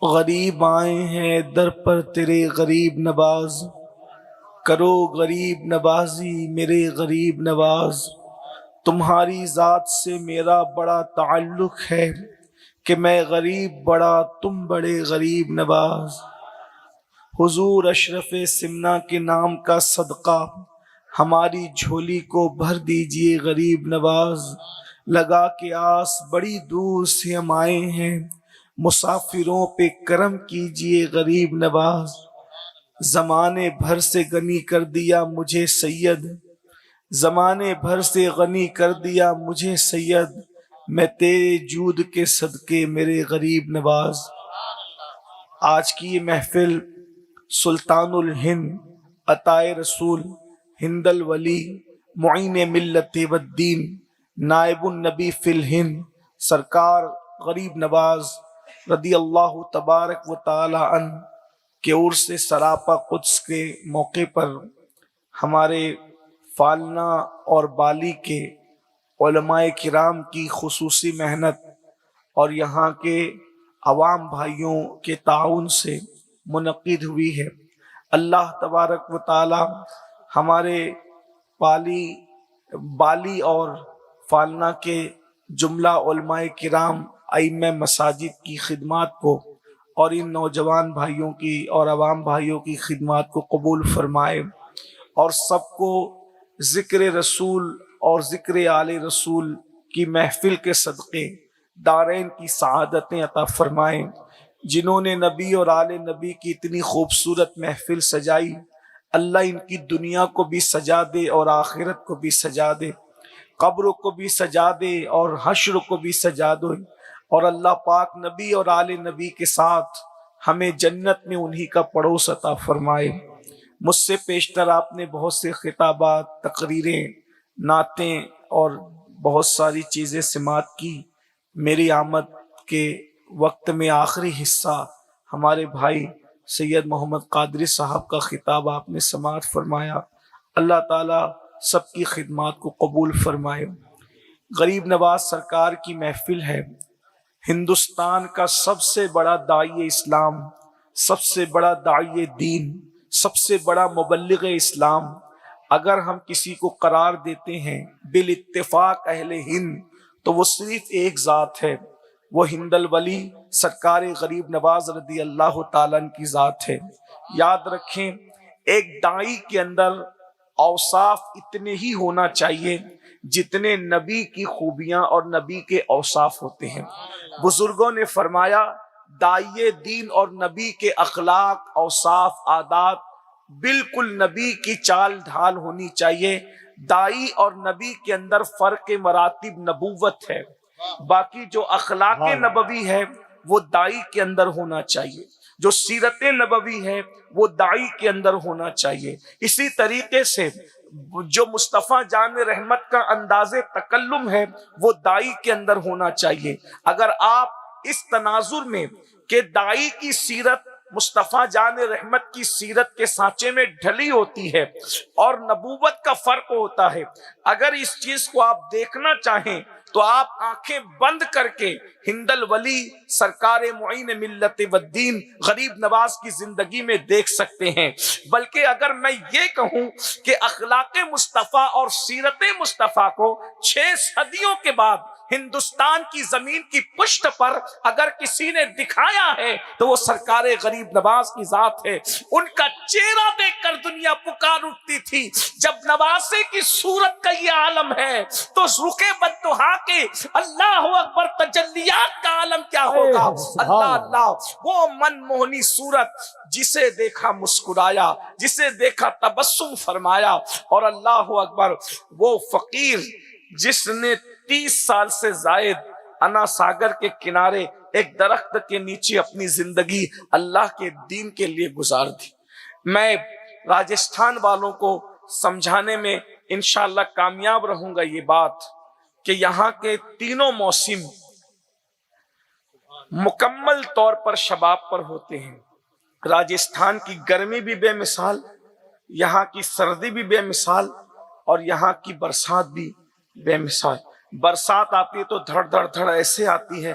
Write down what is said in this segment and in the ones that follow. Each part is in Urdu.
غریب آئے ہیں در پر تیرے غریب نواز، کرو غریب نوازی میرے غریب نواز۔ تمہاری ذات سے میرا بڑا تعلق ہے کہ میں غریب بڑا تم بڑے غریب نواز۔ حضور اشرف سمنا کے نام کا صدقہ ہماری جھولی کو بھر دیجئے غریب نواز۔ لگا کے آس بڑی دور سے ہم آئے ہیں، مسافروں پہ کرم کیجئے غریب نواز۔ زمانے بھر سے غنی کر دیا مجھے سید، زمانے بھر سے غنی کر دیا مجھے سید، میں تیرے جود کے صدقے میرے غریب نواز۔ آج کی یہ محفل سلطان الہند عطائے رسول ہند الولی معین ملت والدین نائب النبی فی الہند سرکار غریب نواز رضی اللہ تبارک و تعالی عنہ کے عرس سراپا قدس کے موقع پر ہمارے فالنا اور بالی کے علماء کرام کی خصوصی محنت اور یہاں کے عوام بھائیوں کے تعاون سے منعقد ہوئی ہے۔ اللہ تبارک و تعالی ہمارے بالی اور فالنا کے جملہ علماء کرام ائمہ مساجد کی خدمات کو اور ان نوجوان بھائیوں کی اور عوام بھائیوں کی خدمات کو قبول فرمائے، اور سب کو ذکر رسول اور ذکر آل رسول کی محفل کے صدقے دارین کی سعادتیں عطا فرمائیں۔ جنہوں نے نبی اور آل نبی کی اتنی خوبصورت محفل سجائی، اللہ ان کی دنیا کو بھی سجا دے اور آخرت کو بھی سجا دے، قبر کو بھی سجا دے اور حشر کو بھی سجا دے، اور اللہ پاک نبی اور آل نبی کے ساتھ ہمیں جنت میں انہی کا پڑوس عطا فرمائے۔ مجھ سے پیشتر آپ نے بہت سے خطابات، تقریریں، نعتیں اور بہت ساری چیزیں سماعت کی۔ میری آمد کے وقت میں آخری حصہ ہمارے بھائی سید محمد قادری صاحب کا خطاب آپ نے سماعت فرمایا۔ اللہ تعالیٰ سب کی خدمات کو قبول فرمائے۔ غریب نواز سرکار کی محفل ہے۔ ہندوستان کا سب سے بڑا داعی اسلام، سب سے بڑا داعی دین، سب سے بڑا مبلغ اسلام اگر ہم کسی کو قرار دیتے ہیں بالاتفاق اہل ہند، تو وہ صرف ایک ذات ہے، وہ ہند الولی سرکار غریب نواز رضی اللہ تعالیٰ عنہ کی ذات ہے۔ یاد رکھیں، ایک داعی کے اندر اوصاف اتنے ہی ہونا چاہیے جتنے نبی کی خوبیاں اور نبی کے اوصاف ہوتے ہیں۔ بزرگوں نے فرمایا داعی دین اور نبی کے اخلاق، اوصاف، عادات بالکل نبی کی چال ڈھال ہونی چاہیے۔ داعی اور نبی کے اندر فرق مراتب نبوت ہے، باقی جو اخلاق نبوی ہے وہ داعی کے اندر ہونا چاہیے، جو سیرت نبوی ہے وہ داعی کے اندر ہونا چاہیے۔ اسی طریقے سے جو مصطفیٰ جان رحمت کا انداز تکلم ہے وہ داعی کے اندر ہونا چاہیے۔ اگر آپ اس تناظر میں کہ داعی کی سیرت مصطفیٰ جان رحمت کی سیرت کے سانچے میں ڈھلی ہوتی ہے اور نبوت کا فرق ہوتا ہے، اگر اس چیز کو آپ دیکھنا چاہیں تو آپ آنکھیں بند کر کے ہند الولی سرکار معین ملت والدین غریب نواز کی زندگی میں دیکھ سکتے ہیں۔ بلکہ اگر میں یہ کہوں کہ اخلاق مصطفیٰ اور سیرت مصطفیٰ کو 6 صدیوں کے بعد ہندوستان کی زمین کی پشت پر اگر کسی نے دکھایا ہے تو وہ سرکار غریب نواز کی ذات ہے۔ ان کا چہرہ دیکھ کر دنیا پکار اٹھتی تھی، جب نوازے کی صورت کا یہ عالم ہے تو رخ بددہا کے اللہ اکبر تجلیات کا عالم کیا ہوگا۔ اللہ اللہ، وہ من موہنی صورت جسے دیکھا مسکرایا، جسے دیکھا تبسم فرمایا، اور اللہ اکبر وہ فقیر جس نے 30 سال سے زائد انا ساگر کے کنارے ایک درخت کے نیچے اپنی زندگی اللہ کے دین کے لیے گزار دی۔ میں راجستھان والوں کو سمجھانے میں انشاءاللہ کامیاب رہوں گا یہ بات کہ یہاں کے تینوں موسم مکمل طور پر شباب پر ہوتے ہیں۔ راجستھان کی گرمی بھی بے مثال، یہاں کی سردی بھی بے مثال، اور یہاں کی برسات بھی بے مثال۔ برسات آتی ہے تو دھڑ دھڑ دھڑ ایسے آتی ہے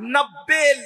90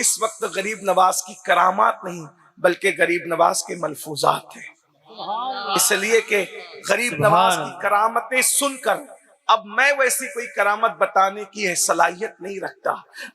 اس وقت غریب نواز کی کرامات نہیں بلکہ غریب نواز کے ملفوظات ہیں، اس لیے کہ غریب نواز کی کرامتیں سن کر اب میں ویسی کوئی کرامت بتانے کی صلاحیت نہیں رکھتا،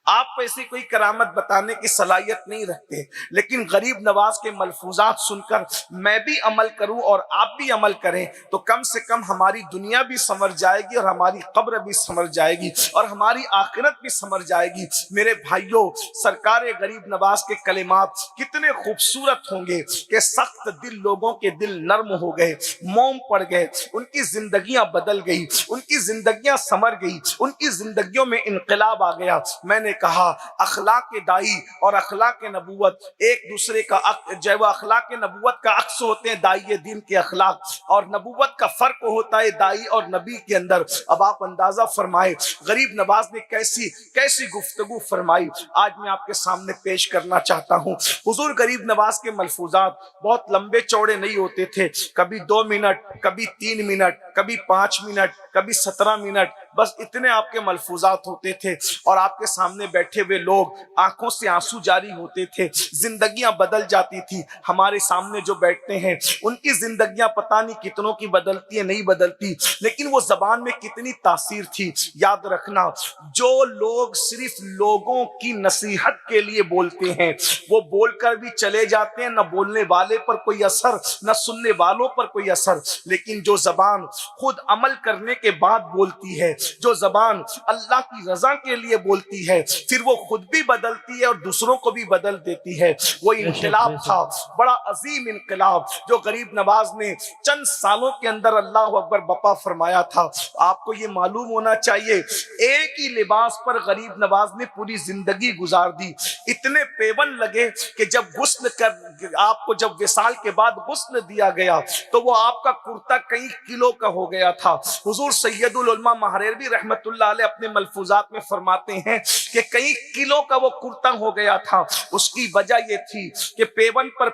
آپ ویسی کوئی کرامت بتانے کی صلاحیت نہیں رکھتے، لیکن غریب نواز کے ملفوظات سن کر میں بھی عمل کروں اور آپ بھی عمل کریں تو کم سے کم ہماری دنیا بھی سنور جائے گی اور ہماری قبر بھی سنور جائے گی اور ہماری آخرت بھی سنور جائے گی۔ میرے بھائیوں، سرکار غریب نواز کے کلمات کتنے خوبصورت ہوں گے کہ سخت دل لوگوں کے دل نرم ہو گئے، موم پڑ گئے، ان کی زندگیاں بدل گئی، ان کی زندگیاں سمر گئی، ان کی زندگیوں میں انقلاب آ گیا۔ میں نے کہا اخلاق دائی اور اخلاق نبوت ایک دوسرے کا جو اخلاق نبوت کا عکس ہوتے ہیں، دائی دین کے اخلاق اور نبوت کا فرق ہوتا ہے دائی اور نبی کے اندر۔ اب آپ اندازہ فرمائے غریب نواز نے کیسی گفتگو فرمائی، آج میں آپ کے سامنے پیش کرنا چاہتا ہوں۔ حضور غریب نواز کے ملفوظات بہت لمبے چوڑے نہیں ہوتے تھے، کبھی 2 منٹ، کبھی 3 منٹ، کبھی 5 منٹ، کبھی 17 منٹ، بس اتنے آپ کے ملفوظات ہوتے تھے اور آپ کے سامنے بیٹھے ہوئے لوگ آنکھوں سے آنسو جاری ہوتے تھے، زندگیاں بدل جاتی تھی۔ ہمارے سامنے جو بیٹھتے ہیں ان کی زندگیاں پتہ نہیں کتنوں کی بدلتی ہیں، نہیں بدلتی، لیکن وہ زبان میں کتنی تاثیر تھی۔ یاد رکھنا، جو لوگ صرف لوگوں کی نصیحت کے لیے بولتے ہیں وہ بول کر بھی چلے جاتے ہیں، نہ بولنے والے پر کوئی اثر نہ سننے والوں پر کوئی اثر، لیکن جو زبان خود عمل کرنے کے بعد بولتی ہے، جو زبان اللہ کی رضا کے لیے بولتی ہے، پھر وہ خود بھی بدلتی ہے اور دوسروں کو بھی بدل دیتی ہے۔ وہ انقلاب تھا، بڑا عظیم انقلاب جو غریب نواز نے چند سالوں کے اندر اللہ اکبر بپا فرمایا تھا۔ آپ کو یہ معلوم ہونا چاہیے ایک ہی لباس پر غریب نواز نے پوری زندگی گزار دی، اتنے پیون لگے کہ جب غسل کر آپ کو جب وصال کے بعد غسل دیا گیا تو وہ آپ کا کرتا کئی کلو کا ہو گیا تھا۔ حضور سید العلماء مہریروی رحمت اللہ علیہ اپنے ملفوظات میں فرماتے ہیں کہ کئی کلو کا وہ کرتا ہو گیا تھا۔ اس کی وجہ یہ تھی کہ پیون پر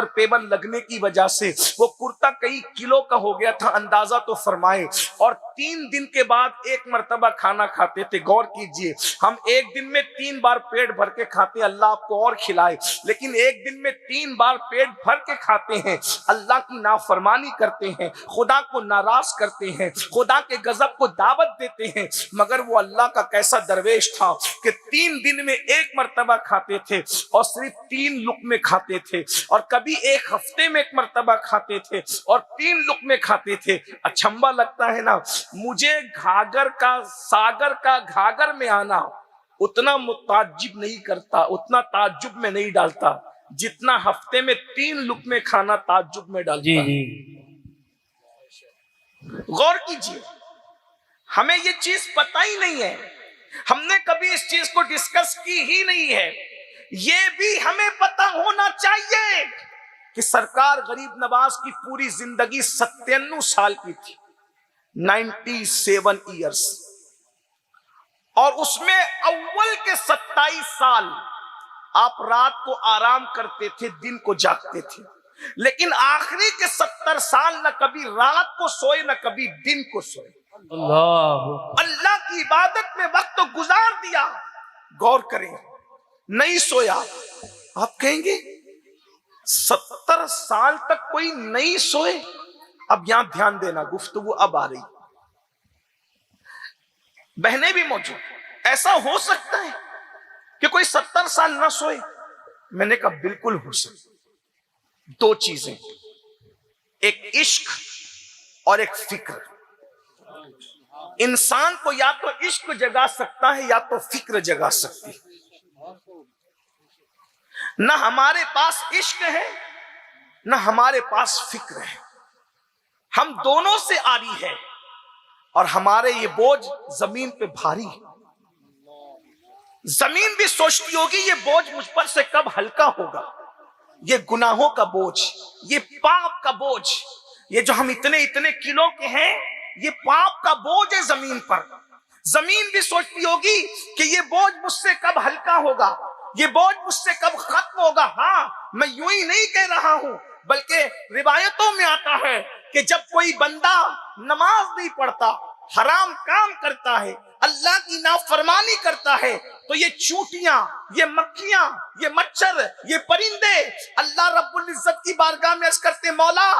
پیون لگنے کی وجہ سے وہ کرتا کئی کلو کا ہو گیا تھا۔ اندازہ تو فرمائے، اور 3 دن کے بعد ایک مرتبہ کھانا کھاتے تھے۔ غور کیجئے، ہم ایک دن میں 3 بار پیٹ بھر کے کھاتے ہیں، اللہ آپ کو اور کھلائے، لیکن ایک دن میں 3 بار پیٹ بھر کے کھاتے ہیں، اللہ کی نافرمانی کرتے ہیں، خدا کو ناراض کرتے ہیں، خدا کے غضب کو دعوت دیتے ہیں۔ مگر وہ اللہ کا کیسا درویش تھا کہ 3 دن میں ایک مرتبہ کھاتے تھے اور صرف 3 لقمے کھاتے تھے، اور کبھی ایک ہفتے میں ایک مرتبہ کھاتے تھے اور 3 لقمے کھاتے تھے۔ اچھمبا لگتا ہے نا، مجھے ساگر کا گھاگر میں آنا اتنا متعجب نہیں کرتا، اتنا تعجب میں نہیں ڈالتا جتنا ہفتے میں 3 لقمے کھانا تعجب میں ڈالتا۔ غور کیجئے، ہمیں یہ چیز پتہ ہی نہیں ہے، ہم نے کبھی اس چیز کو ڈسکس کی ہی نہیں ہے۔ یہ بھی ہمیں پتہ ہونا چاہیے کہ سرکار غریب نواز کی پوری زندگی 97 سال کی تھی، 97 ایئرز، اور اس میں اول کے 27 سال آپ رات کو آرام کرتے تھے، دن کو جاگتے تھے، لیکن آخری کے 70 سال نہ کبھی رات کو سوئے نہ کبھی دن کو سوئے، اللہ کی عبادت میں وقت گزار دیا۔ غور کریں، نہیں سویا۔ آپ کہیں گے 70 سال تک کوئی نہیں سوئے؟ اب یہاں دھیان دینا، گفتگو اب آ رہی، بہنیں بھی موجود، ایسا ہو سکتا ہے کہ کوئی 70 سال نہ سوئے؟ میں نے کہا بالکل ہو سکتا۔ 2 چیزیں، ایک عشق اور ایک فکر۔ انسان کو یا تو عشق جگا سکتا ہے یا تو فکر جگا سکتی ہے۔ نہ ہمارے پاس عشق ہے نہ ہمارے پاس فکر ہے، ہم دونوں سے عاری ہے، اور ہمارے یہ بوجھ زمین پہ بھاری ہے۔ زمین بھی سوچتی ہوگی یہ بوجھ مجھ پر سے کب ہلکا ہوگا، یہ گناہوں کا بوجھ، یہ پاپ کا بوجھ، یہ جو ہم اتنے کلو کے ہیں، یہ پاپ کا بوجھ ہے زمین پر۔ زمین بھی سوچتی ہوگی کہ یہ بوجھ مجھ سے کب ہلکا ہوگا، یہ بوجھ مجھ سے کب ختم ہوگا۔ ہاں، میں یوں ہی نہیں کہہ رہا ہوں، بلکہ روایتوں میں آتا ہے کہ جب کوئی بندہ نماز نہیں پڑھتا، حرام کام کرتا ہے، اللہ کی نافرمانی کرتا ہے، تو یہ چونٹیاں یہ مکھیاں، یہ مچھر، یہ پرندے اللہ رب العزت کی بارگاہ میں عرض کرتے مولا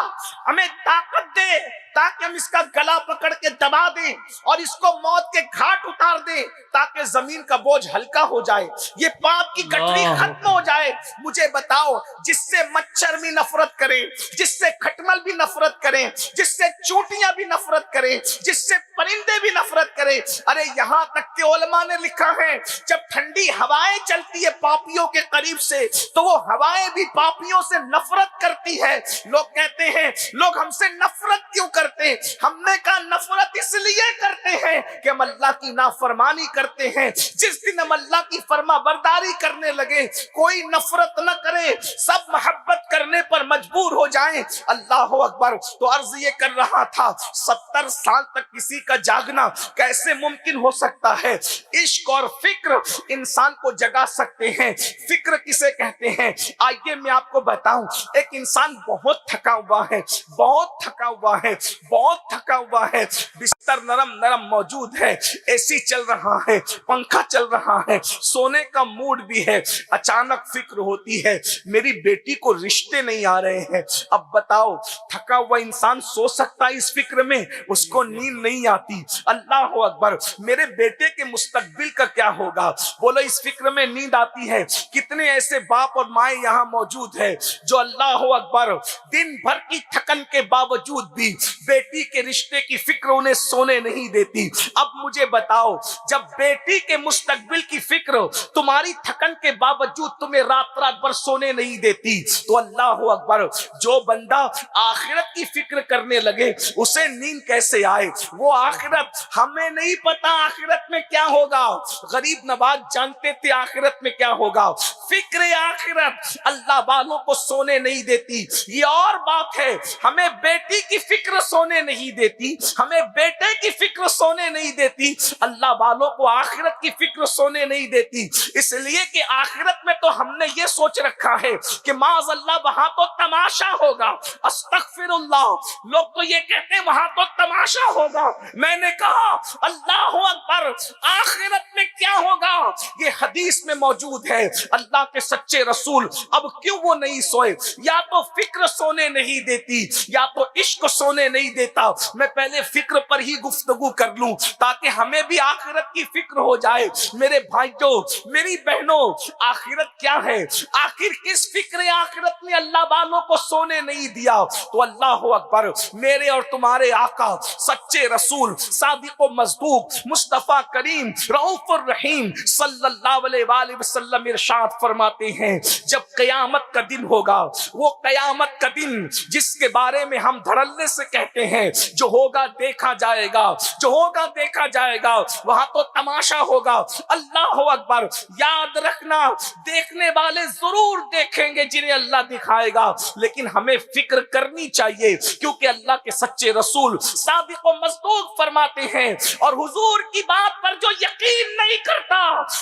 ہمیں طاقت دے تاکہ ہم اس کا گلا پکڑ کے دبا دیں اور اس کو موت کے گھاٹ اتار دیں تاکہ زمین کا بوجھ ہلکا ہو جائے، یہ پاپ کی گٹھری ختم ہو جائے۔ مجھے بتاؤ جس سے مچھر بھی نفرت کرے، جس سے کھٹمل بھی نفرت کریں، جس سے چونٹیاں بھی نفرت کریں، جس سے پرندے بھی نفرت کریں، ارے یہاں تک کہ علماء نے لکھا ہے جب ٹھنڈی ہوائیں چلتی ہے پاپیوں کے قریب سے تو وہ ہوائیں بھی پاپیوں سے نفرت کرتی ہے۔ لوگ کہتے ہیں لوگ ہم سے نفرت کیوں کرتے ہیں؟ ہم نے کہا نفرت اس لیے کرتے ہیں کہ ہم اللہ کی نافرمانی کرتے ہیں۔ جس دن ہم اللہ کی فرما برداری کرنے لگے کوئی نفرت نہ کرے، سب محبت کرنے پر مجبور ہو جائیں۔ اللہ اکبر۔ تو عرض یہ کر رہا تھا 70 سال تک کسی کا جاگنا کیسے ممکن ہو سکتا ہے؟ عشق اور فکر انسان کو جگا سکتے ہیں۔ فکر کسے کہتے ہیں؟ آئیے میں آپ کو بتاؤں۔ ایک انسان بہت تھکا ہوا ہے، بہت تھکا ہوا ہے، بہت تھکا ہوا ہے، بستر نرم نرم موجود ہے، اے سی چل رہا ہے، پنکھا چل رہا ہے، سونے کا موڈ بھی ہے، اچانک فکر ہوتی ہے میری بیٹی کو رشتے نہیں آ رہے ہیں۔ اب بتاؤ تھکا ہوا انسان سو سکتا ہے اس فکر میں؟ اس کو نیند نہیں آتی۔ اللہ اکبر۔ میرے بیٹے کے مستقبل کا کیا ہوگا؟ بولو اس فکر میں نیند آتی ہے۔ کتنے ایسے باپ اور مائیں یہاں موجود ہیں جو اللہ اکبر دن بھر کی تھکن کے باوجود بھی بیٹی کے رشتے کی فکر انہیں سونے نہیں دیتی۔ اب مجھے بتاؤ جب بیٹی کے مستقبل کی فکر تمہاری تھکن کے باوجود تمہیں رات رات بھر سونے نہیں دیتی تو اللہ اکبر جو بندہ آخرت کی فکر کرنے لگے اسے نیند کیسے آئے؟ وہ آخرت ہمیں نہیں پتا آخرت میں کیا ہوگا، غریب نواز جانتے تھے آخرت میں کیا ہوگا۔ فکر آخرت اللہ والوں کو سونے نہیں دیتی۔ یہ اور بات ہے ہمیں بیٹی کی فکر سونے نہیں دیتی، ہمیں بیٹے کی فکر سونے نہیں دیتی، اللہ والوں کو آخرت کی فکر سونے نہیں دیتی۔ اس لیے کہ آخرت میں تو ہم نے یہ سوچ رکھا ہے کہ معاذ اللہ وہاں تو تماشا ہوگا، استغفر اللہ، لوگ تو یہ کہتے ہیں وہاں تو تماشا ہوگا۔ میں نے کہا اللہ اکبر آخرت میں کیا ہوگا یہ حدیث میں موجود ہے۔ اللہ کے سچے رسول اب کیوں وہ نہیں سوئے؟ یا تو فکر سونے نہیں دیتی یا تو عشق سونے نہیں دیتا۔ میں پہلے فکر پر ہی گفتگو کر لوں تاکہ ہمیں بھی آخرت کی فکر ہو جائے۔ میرے بھائیوں میری بہنوں آخرت کیا ہے؟ آخر کس فکر آخرت نے اللہ والوں کو سونے نہیں دیا؟ تو اللہ اکبر میرے اور تمہارے آقا سچے رسول صادق و مصدوق مصطفیٰ کریم رؤوف الرحیم صلی اللہ علیہ وآلہ وسلم ارشاد فرماتے ہیں جب قیامت کا دن ہوگا، وہ قیامت کا دن جس کے بارے میں ہم دھڑلے سے کہتے ہیں جو ہوگا دیکھا جائے گا، جو ہوگا دیکھا جائے گا، وہاں تو تماشا ہوگا۔ اللہ اکبر یاد رکھنا دیکھنے والے ضرور دیکھیں گے جنہیں اللہ دکھائے گا، لیکن ہمیں فکر کرنی چاہیے کیونکہ اللہ کے سچے رسول صادق و مصدوق فرماتے ہیں اور حضور کی بات پر جو یقین نہیں کرتا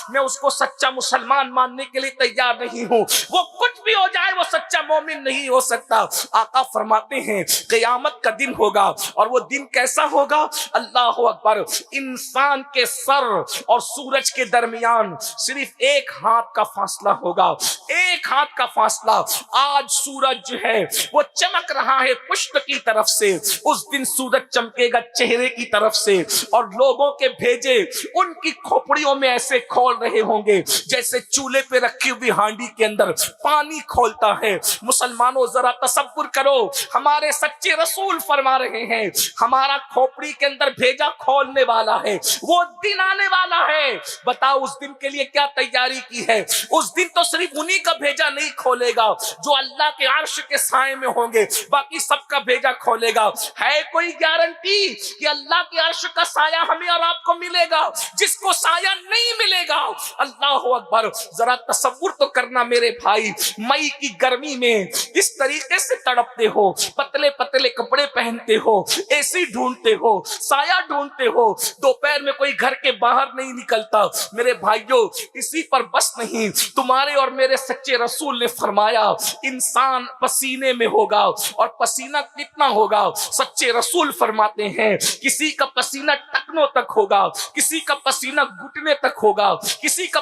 میں اس کو سچا مسلمان ماننے کے لیے تیار نہیں ہوں۔ وہ کچھ بھی ہو جائے وہ سچا مومن نہیں ہو سکتا۔ آقا فرماتے ہیں قیامت کا دن ہوگا اور وہ دن کیسا ہوگا؟ اللہ اکبر انسان کے سر اور سورج کے درمیان صرف ایک ہاتھ کا فاصلہ ہوگا، ایک ہاتھ کا فاصلہ۔ آج سورج جو ہے وہ چمک رہا ہے پشت کی طرف سے، اس دن سورج چمکے گا چہرے کی طرف سے اور لوگوں کے بھیجے ان کی کھوپڑیوں میں ایسے کھول رہے ہوں گے جیسے چولہے پہ رکھی ہوئی ہانڈی کے اندر پانی کھولتا ہے۔ مسلمانوں ذرا تصور کرو ہمارے سچے رسول فرما رہے ہیں ہمارا کھوپڑی کے اندر بھیجا کھولنے والا ہے، وہ دن آنے والا ہے۔ بتاؤ اس دن کے لیے کیا تیاری کی ہے؟ اس دن تو صرف انہی کا بھیجا نہیں کھولے گا جو اللہ کے عرش کے سائے میں ہوں گے، باقی سب کا بھیجا کھولے گا۔ ہے کوئی گارنٹی کہ اللہ کے عرش کا سایہ ہمیں اور آپ کو ملے گا؟ جس کو سایہ نہیں ملے گا اللہ اکبر ذرا تصور تو کرنا میرے بھائی، مئی کی گرمی میں اس طریقے سے تڑپتے ہو، پتلے پتلے کپڑے پہنتے ہو، اے سی ڈھونڈتے ہو، سایہ ڈھونڈتے ہو، دوپہر میں کوئی گھر کے باہر نہیں نکلتا۔ میرے بھائیوں اسی پر بس نہیں، تمہارے اور میرے سچے رسول نے فرمایا انسان پسینے میں ہوگا، اور پسینہ کتنا ہوگا؟ سچے رسول فرماتے ہیں کسی کا پسینہ ٹکنوں تک ہوگا، کسی کا پسینہ گھٹنے تک ہوگا، کسی کا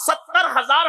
70,000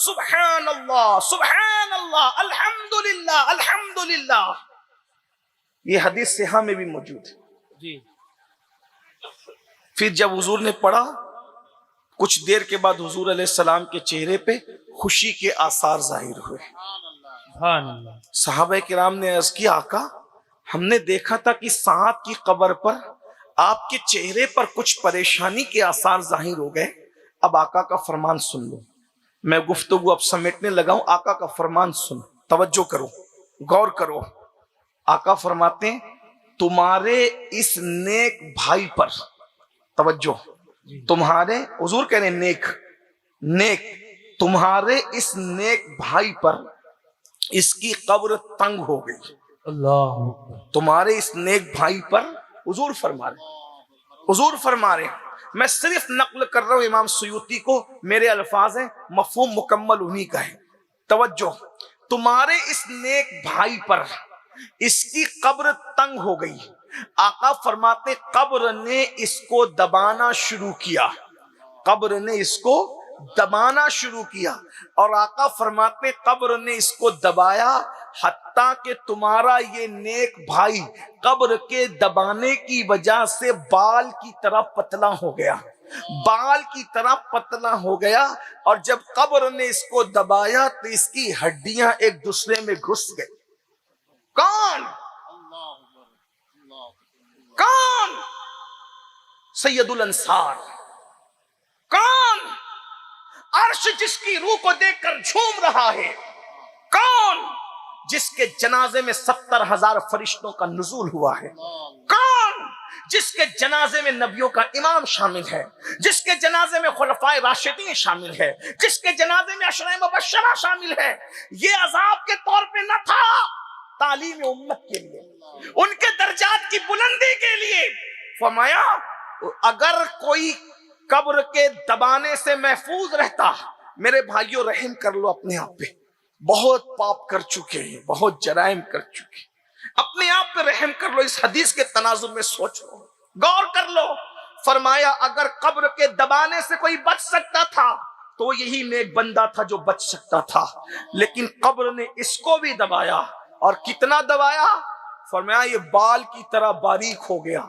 سبحان اللہ، الحمدللہ الحمدللہ۔ یہ حدیث صحیح میں بھی موجود ہے۔ جی پھر جب حضور نے پڑھا، کچھ دیر کے بعد حضور علیہ السلام کے چہرے پہ خوشی کے آثار ظاہر ہوئے۔ سبحان اللہ۔ صحابہ کرام نے عرض کیا آقا ہم نے دیکھا تھا کہ سعد کی قبر پر آپ کے چہرے پر کچھ پریشانی کے آثار ظاہر ہو گئے، اب آقا کا فرمان سن لو۔ میں گفتگو اب سمیٹنے لگا ہوں، آقا کا فرمان سن، توجہ کرو، غور کرو۔ آقا فرماتے ہیں تمہارے اس نیک بھائی پر، توجہ، تمہارے، حضور کہہ رہے ہیں نیک، تمہارے اس نیک بھائی پر اس کی قبر تنگ ہو گئی۔ اللہ تمہارے اس نیک بھائی پر، حضور فرما رہے ہیں، میں صرف نقل کر رہا ہوں امام سیوطی کو، میرے الفاظ ہیں، مفہوم مکمل انہی کا ہے۔ توجہ، تمہارے اس نیک بھائی پر اس کی قبر تنگ ہو گئی۔ آقا فرماتے قبر نے اس کو دبانا شروع کیا، قبر نے اس کو دبانا شروع کیا، اور آقا فرماتے قبر نے اس کو دبایا حتیٰ کہ تمہارا یہ نیک بھائی قبر کے دبانے کی وجہ سے بال کی طرح پتلا ہو گیا، بال کی طرح پتلا ہو گیا، اور جب قبر نے اس کو دبایا تو اس کی ہڈیاں ایک دوسرے میں گھس گئی۔ کون؟ سید الانصار۔ کون؟ عرش جس کی روح کو دیکھ کر جھوم رہا ہے۔ کون؟ جس کے جنازے میں 70,000 فرشتوں کا نزول ہوا ہے۔ کون؟ جس کے جنازے میں نبیوں کا امام شامل ہے، جس کے جنازے میں خلفائے راشدین شامل ہے، جس کے جنازے میں عشرہ مبشرہ شامل ہے۔ یہ عذاب کے طور پہ نہ تھا، تعلیم امت کے لیے، ان کے درجات کی بلندی کے لیے۔ فرمایا اگر کوئی قبر کے دبانے سے محفوظ رہتا، میرے بھائیوں رحم کر لو اپنے آپ پہ، بہت پاپ کر چکے ہیں، بہت جرائم کر چکے ہیں، اپنے آپ پہ رحم کر لو، اس حدیث کے تناظر میں سوچو، غور کر لو۔ فرمایا اگر قبر کے دبانے سے کوئی بچ سکتا تھا تو یہی نیک بندہ تھا جو بچ سکتا تھا، لیکن قبر نے اس کو بھی دبایا، اور کتنا دبایا؟ فرمایا یہ بال کی طرح باریک ہو گیا،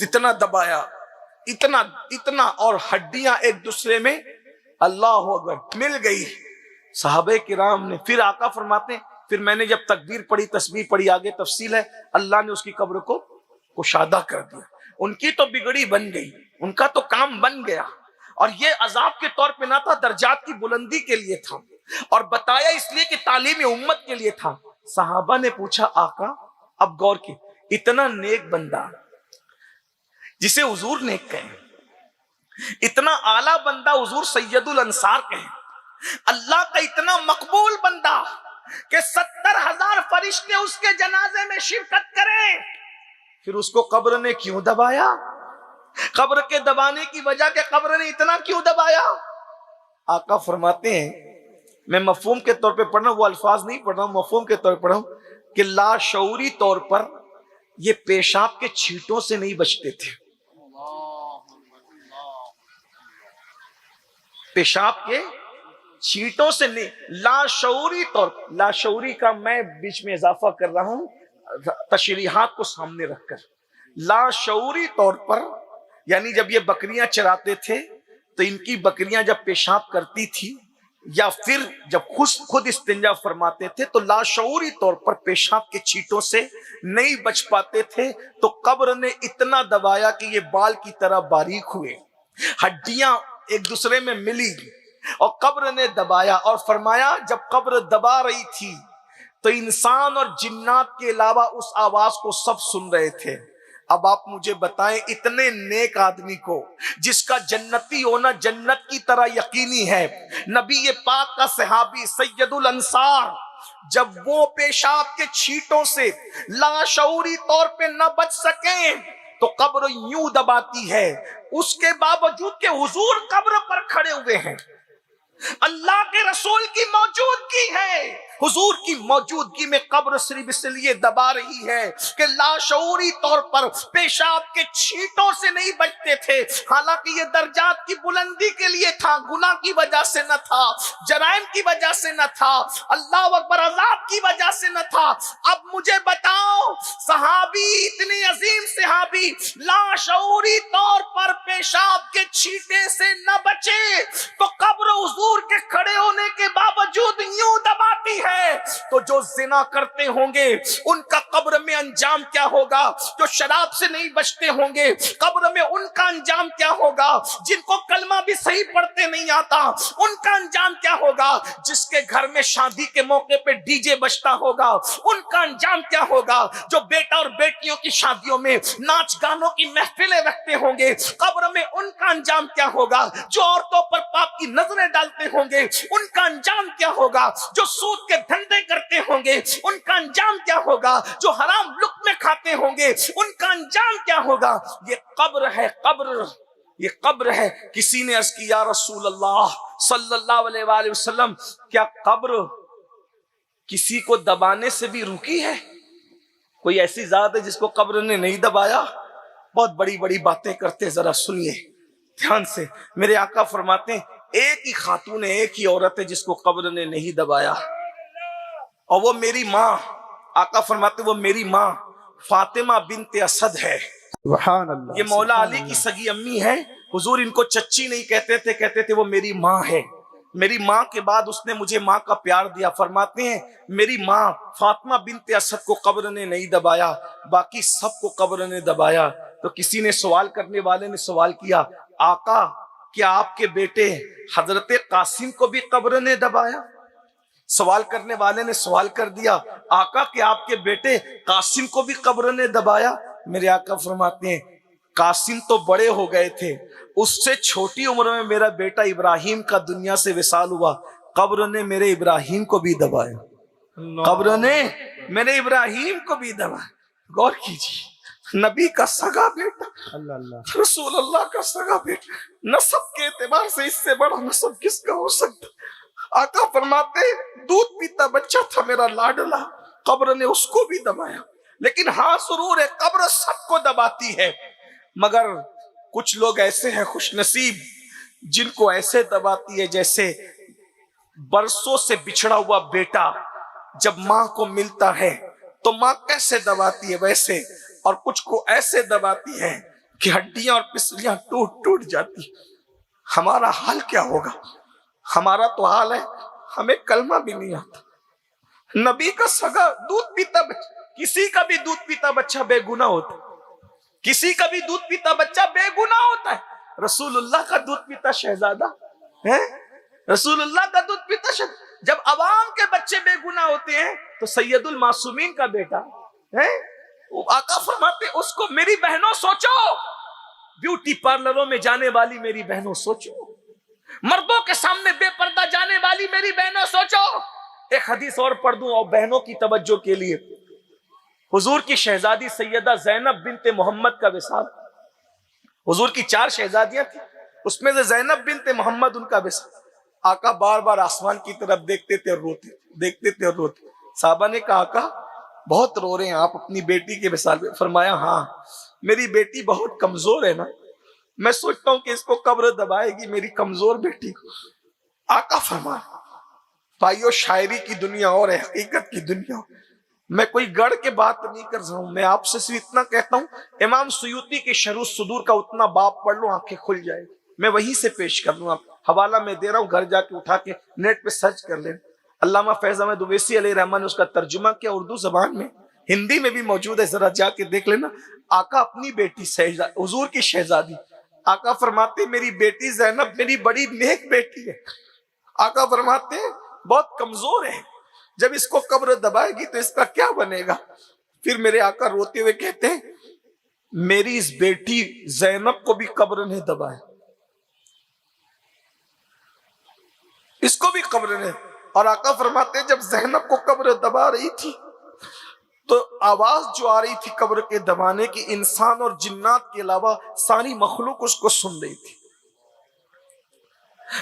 اتنا دبایا، اتنا، اور ہڈیاں ایک دوسرے میں اللہ اکبر مل گئی۔ صحابہ کرام نے، پھر آقا فرماتے ہیں پھر میں نے جب تکبیر پڑھی، تسبیح پڑھی، آگے تفصیل ہے، اللہ نے اس کی قبر کو کشادہ کر دیا، ان کی تو بگڑی بن گئی، ان کا تو کام بن گیا، اور یہ عذاب کے طور پہ نہ تھا، درجات کی بلندی کے لیے تھا، اور بتایا اس لیے کہ تعلیم امت کے لیے تھا۔ صحابہ نے پوچھا آقا، اب غور کی، اتنا نیک بندہ جسے حضور نیک کہیں، اتنا اعلیٰ بندہ حضور سید الانصار کہیں، اللہ کا اتنا مقبول بندہ کہ 70,000 فرشتے اس کے جنازے میں شرکت کریں، پھر اس کو قبر نے کیوں دبایا؟ قبر کے دبانے کی وجہ کہ قبر نے اتنا کیوں دبایا؟ آقا فرماتے ہیں، میں مفہوم کے طور پہ پڑھ رہا ہوں، وہ الفاظ نہیں پڑھ رہا ہوں، مفہوم کے طور پہ پڑھ رہا ہوں کہ لاشعوری طور پر یہ پیشاب کے چھینٹوں سے نہیں بچتے تھے، پیشاب کے چھینٹوں سے نہیں، لاشعوری طور، لاشعوری کا میں بیچ میں اضافہ کر رہا ہوں تشریحات کو سامنے رکھ کر، لاشعوری طور پر، یعنی جب یہ بکریاں چراتے تھے تو ان کی بکریاں جب پیشاب کرتی تھی یا پھر جب خود استنجا فرماتے تھے تو لاشعوری طور پر پیشاب کے چھینٹوں سے نہیں بچ پاتے تھے، تو قبر نے اتنا دبایا کہ یہ بال کی طرح باریک ہوئے، ہڈیاں ایک دوسرے میں ملی، اور قبر نے دبایا، اور فرمایا جب قبر دبا رہی تھی تو انسان اور جنات کے علاوہ اس آواز کو سب سن رہے تھے۔ اب آپ مجھے بتائیں اتنے نیک آدمی کو جس کا جنتی ہونا جنت کی طرح یقینی ہے، نبی پاک کا صحابی سید الانصار، جب وہ پیشاب کے چھینٹوں سے لاشعوری طور پہ نہ بچ سکیں تو قبر یوں دباتی ہے، اس کے باوجود کہ حضور قبر پر کھڑے ہوئے ہیں، اللہ کے رسول کی موجودگی ہے. حضور کی موجودگی میں قبر صرف اس لیے دبا رہی ہے کہ لاشعوری طور پر پیشاب کے چھینٹوں سے نہیں بچتے تھے. حالانکہ یہ درجات کی بلندی کے لیے تھا، گناہ کی وجہ سے نہ تھا، جرائم کی وجہ سے نہ تھا، اللہ اکبر عذاب کی وجہ سے نہ تھا. اب مجھے بتاؤ، صحابی اتنی عظیم صحابی لاشعوری طور پر پیشاب کے چھینٹے سے نہ بچے تو قبر حضور کے کھڑے ہونے کے باوجود یوں دباتی ہے. تو جو زنا کرتے ہوں گے ان کا قبر میں انجام کیا ہوگا؟ جو شراب سے نہیں بچتے ہوں گے قبر میں ان کا انجام کیا ہوگا؟ جن کو کلمہ بھی صحیح پڑھتے نہیں آتا ان کا انجام کیا ہوگا؟ جس کے گھر میں شادی کے موقع پہ ڈی جے بجتا ہوگا ان کا انجام کیا ہوگا؟ جو بیٹا اور بیٹیوں کی شادیوں میں ناچ گانوں کی محفلیں رکھتے ہوں گے قبر میں ان کا انجام کیا ہوگا؟ جو عورتوں پر پاپ کی نظریں ڈالتے ہوں گے ان کا انجام کیا ہوگا؟ جو سود کے دھندے کرتے ہوں گے ان کا انجام کیا ہوگا؟ جو حرام لقمے کھاتے ہوں گے ان کا انجام کیا ہوگا؟ یہ قبر ہے، قبر، یہ قبر ہے. کسی نے عرض کی یا رسول اللہ صلی اللہ علیہ وآلہ وسلم، کیا قبر کسی کو دبانے سے بھی رکی ہے؟ کوئی ایسی ذات ہے جس کو قبر نے نہیں دبایا؟ بہت بڑی بڑی باتیں کرتے، ذرا سنیے دھیان سے. میرے آقا فرماتے ہیں ایک ہی خاتون ہے، ایک ہی عورت ہے جس کو قبر نے نہیں دبایا، اور وہ میری ماں. آقا فرماتے وہ میری ماں فاطمہ بنت اسد ہے. سبحان اللہ. یہ مولا علی کی سگی امی ہے. حضور ان کو چچی نہیں کہتے تھے، کہتے تھے وہ میری ماں ہے. میری ماں کے بعد اس نے مجھے ماں کا پیار دیا. فرماتے ہیں میری ماں فاطمہ بنت اسد کو قبر نے نہیں دبایا، باقی سب کو قبر نے دبایا. تو کسی نے سوال کرنے والے نے سوال کیا آقا کیا آپ کے بیٹے حضرت قاسم کو بھی قبر نے دبایا؟ سوال کرنے والے نے سوال کر دیا آقا کہ آپ کے بیٹے قاسم کو بھی قبر نے دبایا؟ میرے آقا فرماتے ہیں قاسم تو بڑے ہو گئے تھے، اس سے چھوٹی عمر میں میرا بیٹا ابراہیم کا دنیا سے وصال ہوا، قبر نے میرے ابراہیم کو بھی دبایا، قبر نے میرے ابراہیم کو بھی دبایا. غور کیجیے، نبی کا سگا بیٹا، اللہ اللہ. رسول اللہ کا سگا بیٹا، نسب کے اعتبار سے اس سے بڑا نسب کس کا ہو سکتا؟ آقا فرماتے دودھ پیتا بچہ تھا میرا لاڈلا، قبر نے اس کو بھی دبایا. لیکن ہاں ضرور ہے قبر سب کو دباتی ہے، مگر کچھ لوگ ایسے ہیں خوش نصیب جن کو ایسے دباتی ہے جیسے برسوں سے بچھڑا ہوا بیٹا جب ماں کو ملتا ہے تو ماں کیسے دباتی ہے ویسے، اور کچھ کو ایسے دباتی ہے کہ ہڈیاں اور پسلیاں ٹوٹ جاتی. ہمارا حال کیا ہوگا؟ ہمارا تو حال ہے ہمیں کلمہ بھی نہیں آتا. نبی کا سگا دودھ پیتا بچہ، کسی کا بھی دودھ پیتا بچہ بے گناہ ہوتا ہے، کسی کا بھی دودھ پیتا بچہ بے گناہ ہوتا ہے. رسول اللہ کا دودھ پیتا شہزادہ ہے، رسول اللہ کا دودھ پیتا شہزادہ. جب عوام کے بچے بے گناہ ہوتے ہیں تو سید المعصومین کا بیٹا ہے. آقا فرماتے اس کو، میری بہنوں سوچو، بیوٹی پارلروں میں جانے والی میری بہنوں سوچو، مردوں کے سامنے بے پردہ جانے والی میری بہنوں سوچو. ایک حدیث اور پڑھ دوں اور بہنوں کی توجہ کے لیے. حضور کی شہزادی سیدہ زینب بنت محمد کا وصال. حضور کی 4 شہزادیاں تھیں، اس میں سے زینب بنت محمد ان کا وصال. آقا بار بار آسمان کی طرف دیکھتے تھے اور روتے، دیکھتے تھے اور روتے. صحابہ نے کہا آقا بہت رو رہے ہیں آپ اپنی بیٹی کے وصال پہ. فرمایا ہاں میری بیٹی بہت کمزور ہے نا، میں سوچتا ہوں کہ اس کو قبر دبائے گی میری کمزور بیٹی کو. آقا فرمایا بھائیو شاعری کی دنیا اور ہے حقیقت کی دنیا. میں کوئی گڑھ کے بات نہیں کر رہا ہوں، میں آپ سے صرف اتنا کہتا ہوں امام سیوطی کے شرح الصدور کا اتنا باب پڑھ لو آنکھیں کھل جائے. میں وہیں سے پیش کر لوں، حوالہ میں دے رہا ہوں، گھر جا کے اٹھا کے نیٹ پہ سرچ کر لیں. علامہ فیض احمد اویسی علیہ رحمٰن نے اس کا ترجمہ کیا اردو زبان میں، ہندی میں بھی موجود ہے، ذرا جا کے دیکھ لینا. آقا اپنی بیٹی حضور کی شہزادی، آقا فرماتے میری بیٹی زینب میری بڑی نیک بیٹی ہے. آقا فرماتے بہت کمزور ہے، جب اس کو قبر دبائے گی تو اس کا کیا بنے گا؟ پھر میرے آقا روتے ہوئے کہتے ہیں میری اس بیٹی زینب کو بھی قبر نے دبایا، اس کو بھی قبر نے. اور آقا فرماتے جب زینب کو قبر دبا رہی تھی تو آواز جو آ رہی تھی قبر کے دبانے کی، انسان اور جنات کے علاوہ ساری مخلوق اس کو سن رہی تھی.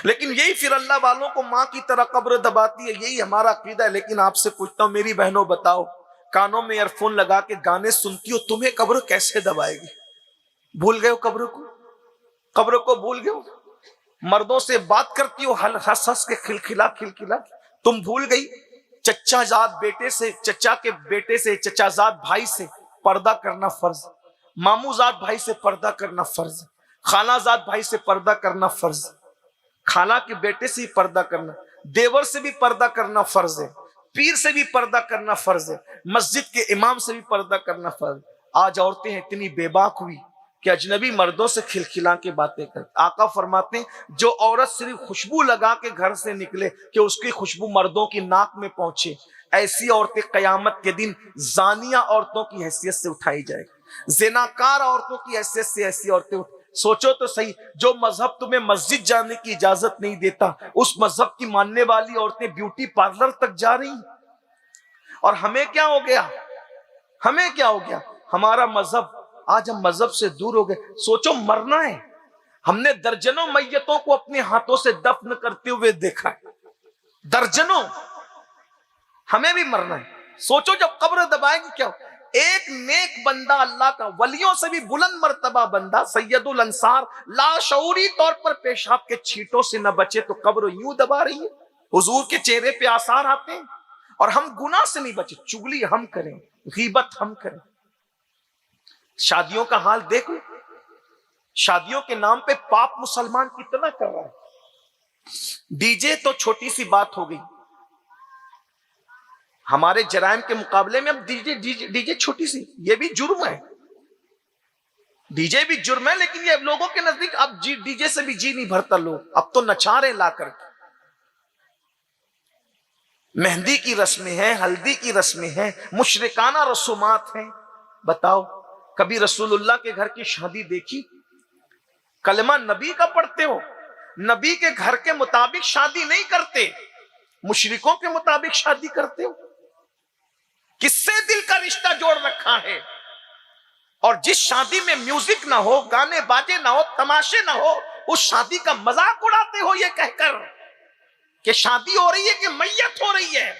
لیکن یہی پھر اللہ والوں کو ماں کی طرح قبر دباتی ہے، یہی ہمارا عقیدہ ہے۔ لیکن آپ سے پوچھتا ہوں میری بہنوں، بتاؤ کانوں میں ایئر فون لگا کے گانے سنتی ہو، تمہیں قبر کیسے دبائے گی؟ بھول گئے ہو قبر کو؟ قبر کو بھول گئے ہو؟ مردوں سے بات کرتی ہو ہنس ہنس کے، کھلکھلا کھلکھلا، تم بھول گئی چچا زاد بیٹے سے، چچا کے بیٹے سے، چچا زاد بھائی سے پردہ کرنا فرض، ماموں زاد بھائی سے پردہ کرنا فرض، خالہ زاد بھائی سے پردہ کرنا فرض، خالہ کے بیٹے سے بھی پردہ کرنا، دیور سے بھی پردہ کرنا فرض ہے، پیر سے بھی پردہ کرنا فرض ہے، مسجد کے امام سے بھی پردہ کرنا فرض۔ آج عورتیں اتنی بے باک ہوئی کہ اجنبی مردوں سے کھلکھلا کے باتیں کرتے۔ آقا فرماتے ہیں جو عورت صرف خوشبو لگا کے گھر سے نکلے کہ اس کی خوشبو مردوں کی ناک میں پہنچے، ایسی عورتیں قیامت کے دن زانیہ عورتوں کی حیثیت سے اٹھائی جائے گی، زناکار عورتوں کی حیثیت سے ایسی عورتیں سوچو تو صحیح، جو مذہب تمہیں مسجد جانے کی اجازت نہیں دیتا، اس مذہب کی ماننے والی عورتیں بیوٹی پارلر تک جا رہی ہیں۔ اور ہمیں کیا ہو گیا؟ ہمیں کیا ہو گیا؟ ہمارا مذہب، آج ہم مذہب سے دور ہو گئے۔ سوچو مرنا ہے، ہم نے درجنوں میتوں کو اپنے ہاتھوں سے دفن کرتے ہوئے دیکھا ہے، درجنوں، ہمیں بھی مرنا ہے۔ سوچو جب قبر دبائے گی کیا ہو؟ ایک نیک بندہ، اللہ کا ولیوں سے بھی بلند مرتبہ بندہ، سید الانصار، لاشعوری طور پر پیشاب کے چھینٹوں سے نہ بچے تو قبر یوں دبا رہی ہے۔ حضور کے چہرے پہ آثار آتے ہیں اور ہم گناہ سے نہیں بچے، چگلی ہم کریں، غیبت ہم کریں۔ شادیوں کا حال دیکھو، شادیوں کے نام پہ پاپ مسلمان کتنا کر رہا ہے۔ ڈی جے تو چھوٹی سی بات ہو گئی، ہمارے جرائم کے مقابلے میں اب ڈی جے چھوٹی سی، یہ بھی جرم ہے، ڈی جے بھی جرم ہے، لیکن یہ لوگوں کے نزدیک اب ڈی جے سے بھی جی نہیں بھرتا، لوگ اب تو نچا رہے لا کر کے۔ مہندی کی رسمیں ہیں، ہلدی کی رسمیں ہیں، مشرکانہ رسومات ہیں۔ بتاؤ کبھی رسول اللہ کے گھر کی شادی دیکھی؟ کلمہ نبی کا پڑھتے ہو، نبی کے گھر کے مطابق شادی نہیں کرتے، مشرکوں کے مطابق شادی کرتے ہو۔ کس سے دل کا رشتہ جوڑ رکھا ہے؟ اور جس شادی میں میوزک نہ ہو، گانے باجے نہ ہو، تماشے نہ ہو، اس شادی کا مذاق اڑاتے ہو یہ کہہ کر کہ شادی ہو رہی ہے کہ میت ہو رہی ہے۔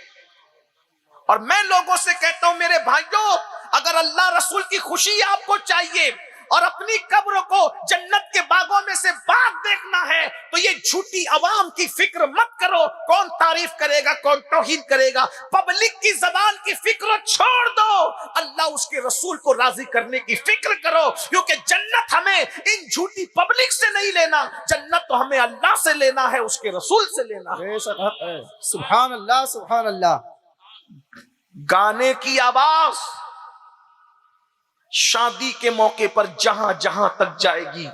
اور میں لوگوں سے کہتا ہوں میرے بھائیوں، اگر اللہ رسول کی خوشی آپ کو چاہیے اور اپنی قبر کو جنت کے باغوں میں سے باغ دیکھنا ہے تو یہ جھوٹی عوام کی فکر مت کرو، کون تعریف کرے گا کون توہین کرے گا، پبلک کی زبان کی فکر چھوڑ دو، اللہ اس کے رسول کو راضی کرنے کی فکر کرو، کیونکہ جنت ہمیں ان جھوٹی پبلک سے نہیں لینا، جنت تو ہمیں اللہ سے لینا ہے، اس کے رسول سے لینا ہے۔ سبحان اللہ سبحان اللہ۔ گانے کی آواز شادی کے موقع پر جہاں جہاں تک جائے گی،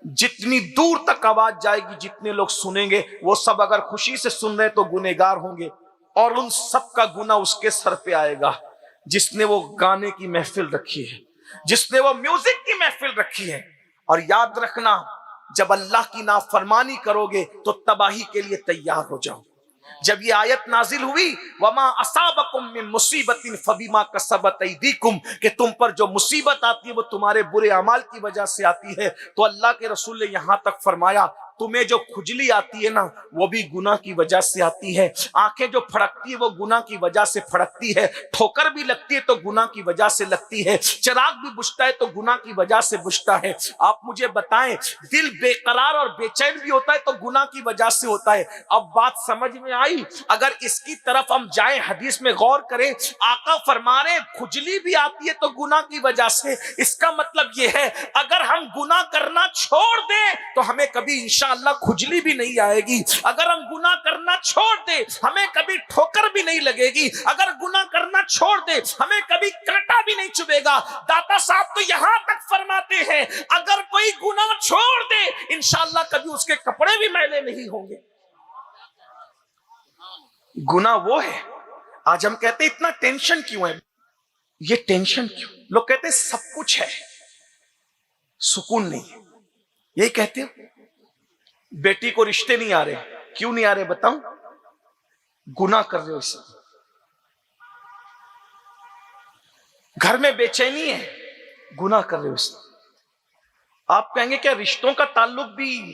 جتنی دور تک آواز جائے گی، جتنے لوگ سنیں گے وہ سب اگر خوشی سے سن رہے تو گنہگار ہوں گے، اور ان سب کا گناہ اس کے سر پہ آئے گا جس نے وہ گانے کی محفل رکھی ہے، جس نے وہ میوزک کی محفل رکھی ہے۔ اور یاد رکھنا جب اللہ کی نافرمانی کرو گے تو تباہی کے لیے تیار ہو جاؤ۔ جب یہ آیت نازل ہوئی وَمَا أَصَابَكُم مِّن مُّصِيبَةٍ فَبِمَا كَسَبَتْ أَيْدِيكُمْ، کہ تم پر جو مصیبت آتی ہے وہ تمہارے برے اعمال کی وجہ سے آتی ہے، تو اللہ کے رسول نے یہاں تک فرمایا تمہیں جو کھجلی آتی ہے نا وہ بھی گناہ کی وجہ سے آتی ہے، آنکھیں جو پھڑکتی ہے وہ گناہ کی وجہ سے پھڑکتی ہے، ٹھوکر بھی لگتی ہے تو گناہ کی وجہ سے لگتی ہے، چراغ بھی بجھتا ہے تو گناہ کی وجہ سے بجھتا ہے۔ آپ مجھے بتائیں دل بے قرار اور بے چین بھی ہوتا ہے تو گناہ کی وجہ سے ہوتا ہے۔ اب بات سمجھ میں آئی؟ اگر اس کی طرف ہم جائیں، حدیث میں غور کریں، آقا فرما رہے کھجلی بھی آتی ہے تو گناہ کی وجہ سے، اس کا مطلب یہ ہے اگر ہم گناہ کرنا چھوڑ دیں تو ہمیں کبھی انشاءاللہ کھجلی بھی نہیں آئے گی، اگر ہم گناہ کرنا چھوڑ دیں ہمیں کبھی ٹھوکر بھی نہیں لگے گی، اگر گناہ کرنا چھوڑ دیں ہمیں کبھی کانٹا بھی نہیں چبھے گا۔ داتا صاحب تو یہاں تک فرماتے ہیں اگر کوئی گناہ چھوڑ دے انشاءاللہ کبھی اس کے کپڑے بھی میلے نہیں ہوں گے۔ گناہ وہ ہے، آج ہم کہتے ہیں اتنا ٹینشن کیوں ہے، یہ ٹینشن کیوں؟ لوگ کہتے ہیں سب کچھ ہے سکون نہیں ہے، یہی کہتے ہو۔ بیٹی کو رشتے نہیں آ رہے، کیوں نہیں آ رہے بتاؤں؟ گناہ کر رہے ہو اس میں۔ گھر میں بے چینی ہے، گناہ کر رہے ہو اس میں۔ آپ کہیں گے کیا رشتوں کا تعلق بھی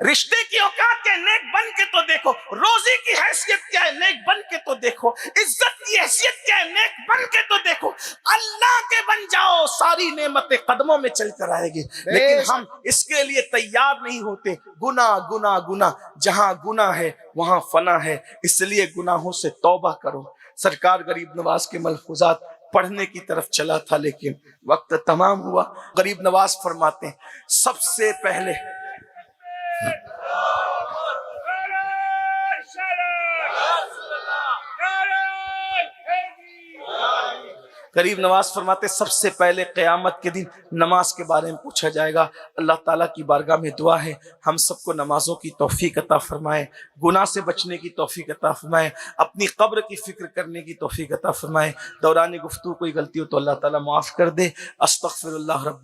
رشتے کی اوقات کیا ہے نیک بن کے تو دیکھو، روزی کی حیثیت کیا ہے نیک بن کے تو دیکھو، عزت کی حیثیت کیا ہے نیک بن کے تو دیکھو، اللہ کے بن جاؤ ساری نعمتیں قدموں میں چل کر آئے گی۔ لیکن ہم اس کے لیے تیار نہیں ہوتے، گناہ گناہ گناہ، جہاں گناہ ہے وہاں فنا ہے، اس لیے گناہوں سے توبہ کرو۔ سرکار غریب نواز کے ملفوظات پڑھنے کی طرف چلا تھا لیکن وقت تمام ہوا۔ غریب نواز فرماتے ہیں سب سے پہلے غریب نواز فرماتے سب سے پہلے قیامت کے دن نماز کے بارے میں پوچھا جائے گا۔ اللہ تعالیٰ کی بارگاہ میں دعا ہے ہم سب کو نمازوں کی توفیق عطا فرمائے، گناہ سے بچنے کی توفیق عطا فرمائے، اپنی قبر کی فکر کرنے کی توفیق عطا فرمائے۔ دوران گفتگو کوئی غلطی ہو تو اللہ تعالیٰ معاف کر دے۔ استغفر اللہ رب